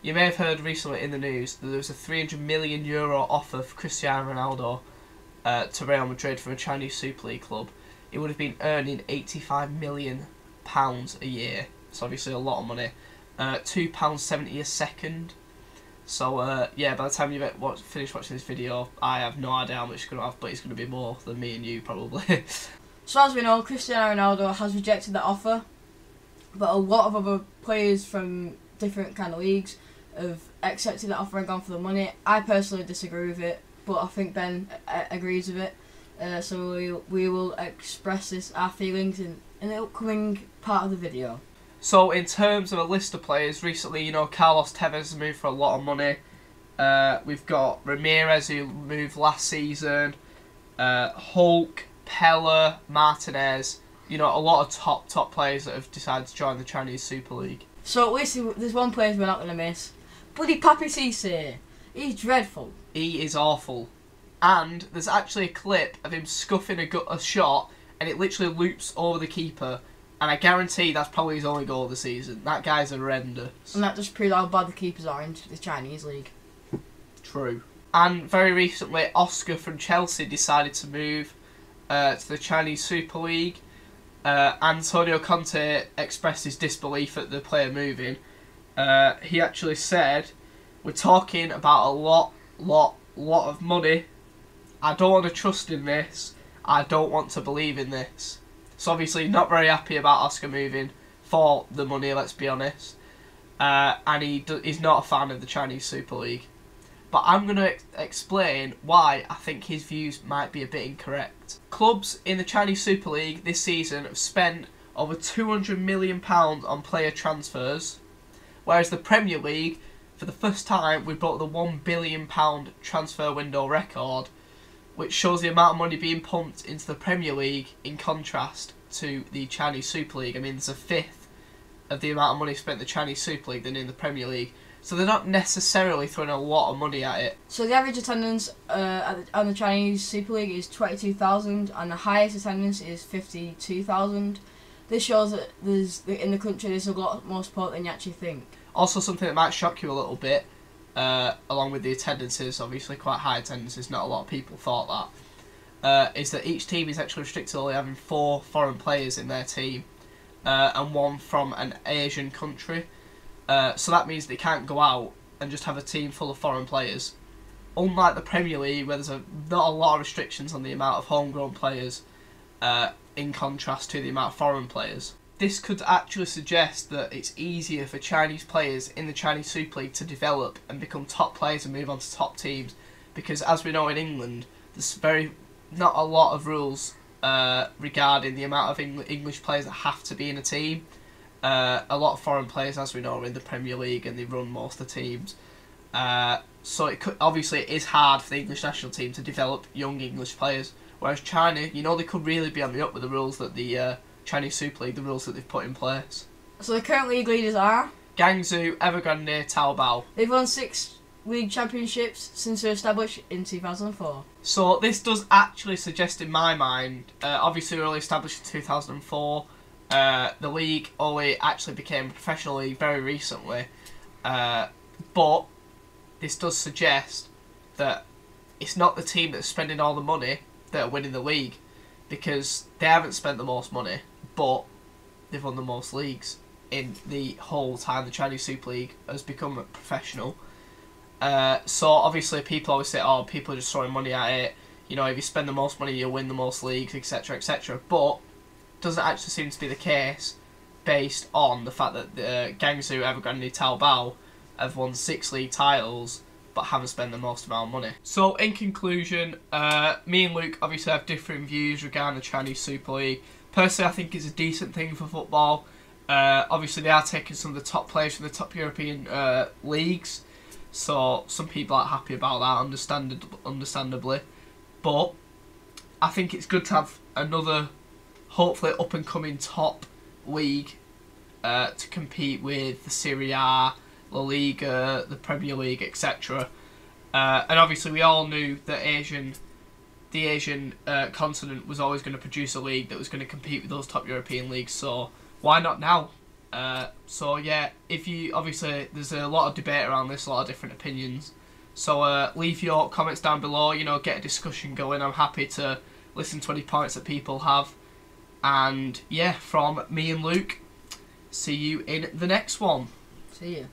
You may have heard recently in the news that there was a €300 million offer for Cristiano Ronaldo to Real Madrid from a Chinese Super League club. He would have been earning £85 million a year. It's obviously a lot of money. £2.70 a second. So yeah, by the time you finish watching this video, I have no idea how much it's going to have, but it's going to be more than me and you probably. So as we know, Cristiano Ronaldo has rejected that offer, but a lot of other players from different kind of leagues have accepted that offer and gone for the money. I personally disagree with it, but I think Ben agrees with it. So we will express our feelings in the upcoming part of the video. So in terms of a list of players, recently, you know, Carlos Tevez has moved for a lot of money. We've got Ramirez, who moved last season. Hulk, Pella, Martinez. You know, a lot of top players that have decided to join the Chinese Super League. So at least there's one player we're not going to miss. Bloody Papi Cisse. He's dreadful. He is awful. And there's actually a clip of him scuffing a shot, and it literally loops over the keeper. And I guarantee that's probably his only goal of the season. That guy's horrendous. And that just proves how bad the keepers are in the Chinese league. True. And very recently, Oscar from Chelsea decided to move to the Chinese Super League. Antonio Conte expressed his disbelief at the player moving. He actually said, "We're talking about a lot of money. I don't want to trust in this. I don't want to believe in this." So obviously not very happy about Oscar moving for the money, let's be honest. And he's not a fan of the Chinese Super League. But I'm going to explain why I think his views might be a bit incorrect. Clubs in the Chinese Super League this season have spent over £200 million on player transfers, whereas the Premier League, for the first time, we broke the £1 billion transfer window record, which shows the amount of money being pumped into the Premier League in contrast to the Chinese Super League. I mean, there's a fifth of the amount of money spent in the Chinese Super League than in the Premier League. So they're not necessarily throwing a lot of money at it. So the average attendance on the Chinese Super League is 22,000 and the highest attendance is 52,000. This shows that in the country there's a lot more support than you actually think. Also, something that might shock you a little bit, along with the attendances, obviously quite high attendances, not a lot of people thought that, is that each team is actually restricted to only having 4 foreign players in their team, and 1 from an Asian country. So that means they can't go out and just have a team full of foreign players. Unlike the Premier League, where there's not a lot of restrictions on the amount of homegrown players, in contrast to the amount of foreign players. This could actually suggest that it's easier for Chinese players in the Chinese Super League to develop and become top players and move on to top teams, because as we know in England, there's not a lot of rules regarding the amount of English players that have to be in a team. A lot of foreign players, as we know, are in the Premier League and they run most of the teams. So obviously it is hard for the English national team to develop young English players. Whereas China, you know, they could really be on the up with the rules that the Chinese Super League, the rules that they've put in place. So the current league leaders are? Guangzhou, Evergrande, Taobao. They've won 6 league championships since they were established in 2004. So this does actually suggest in my mind, obviously we were only established in 2004. The league only actually became a professional league very recently, but this does suggest that it's not the team that's spending all the money that are winning the league, because they haven't spent the most money, but they've won the most leagues in the whole time the Chinese Super League has become professional. So obviously people always say, oh, people are just throwing money at it, you know, if you spend the most money you'll win the most leagues, etc, etc, but doesn't actually seem to be the case based on the fact that Guangzhou, Evergrande, Taobao have won 6 league titles but haven't spent the most amount of money. So in conclusion, me and Luke obviously have different views regarding the Chinese Super League. Personally, I think it's a decent thing for football. Obviously they are taking some of the top players from the top European leagues, so some people aren't happy about that, understandably, but I think it's good to have another hopefully up and coming top league to compete with the Serie A, La Liga, the Premier League, etc. And obviously we all knew that the Asian continent was always going to produce a league that was going to compete with those top European leagues, so why not now? So yeah, if you obviously there's a lot of debate around this, a lot of different opinions. So leave your comments down below. You know, get a discussion going. I'm happy to listen to any points that people have. And yeah, from me and Luke, see you in the next one. See ya.